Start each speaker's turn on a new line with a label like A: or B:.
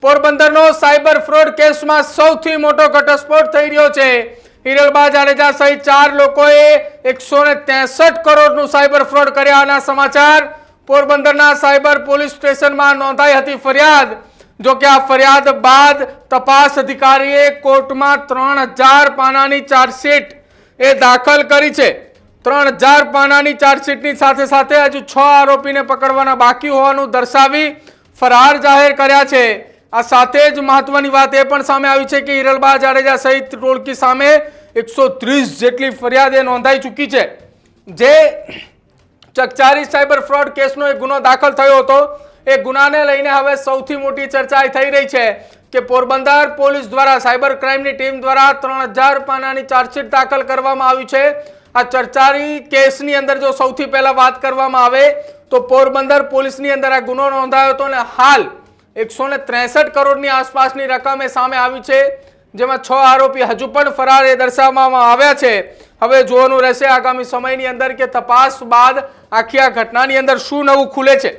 A: પોરબંદરનો cyber fraud કેસમાં સૌથી મોટો ઘટસ્ફોટ થઈ રહ્યો છે। હિરલબા જાડેજા સહિત 4 લોકોએ 163 કરોડનું સાયબર ફ્રોડ કર્યાના સમાચાર પોરબંદરના સાયબર પોલીસ સ્ટેશનમાં નોંધાઈ હતી ફરિયાદ। જો કે આ ફરિયાદ બાદ તપાસ અધિકારીએ કોર્ટમાં 3000 પાનાની ચાર્જશીટ દાખલ કરી છે। 3000 પાનાની ચાર્જશીટની સાથે સાથે હજુ 6 આરોપીને પકડવાના બાકી હોવાનું દર્શાવી ફરાર જાહેર કર્યા છે। આ સાથે જ મહત્વની વાત એ પણ સામે આવી છે કે હિરલબા જાડેજા સહિત ટોળકી સામે 130 જેટલી ફરિયાદો નોંધાઈ ચૂકી છે। જે ચકચારી સાયબર ફ્રોડ કેસનો એક ગુનો દાખલ થયો હતો એ ગુનાને લઈને હવે સૌથી મોટી ચર્ચા થઈ રહી છે કે પોરબંદર પોલીસ દ્વારા સાયબર ક્રાઇમની ટીમ દ્વારા 3000 પાનાની ચાર્જશીટ દાખલ કરવામાં આવી છે। આ ચર્ચારી કેસની અંદર જો સૌથી પહેલા વાત કરવામાં આવે તો પોરબંદર પોલીસની અંદર આ ગુનો નોંધાયો હતો અને હાલ 163 કરોડની આસપાસની રકમ સામે આવી છે, જેમાં 6 આરોપી હજુ પણ ફરાર દર્શાવવામાં આવ્યા છે। હવે જોવાનું રહેશે આગામી સમયની અંદર કે તપાસ બાદ આખી આ ઘટનાની અંદર શું નવું ખુલે છે।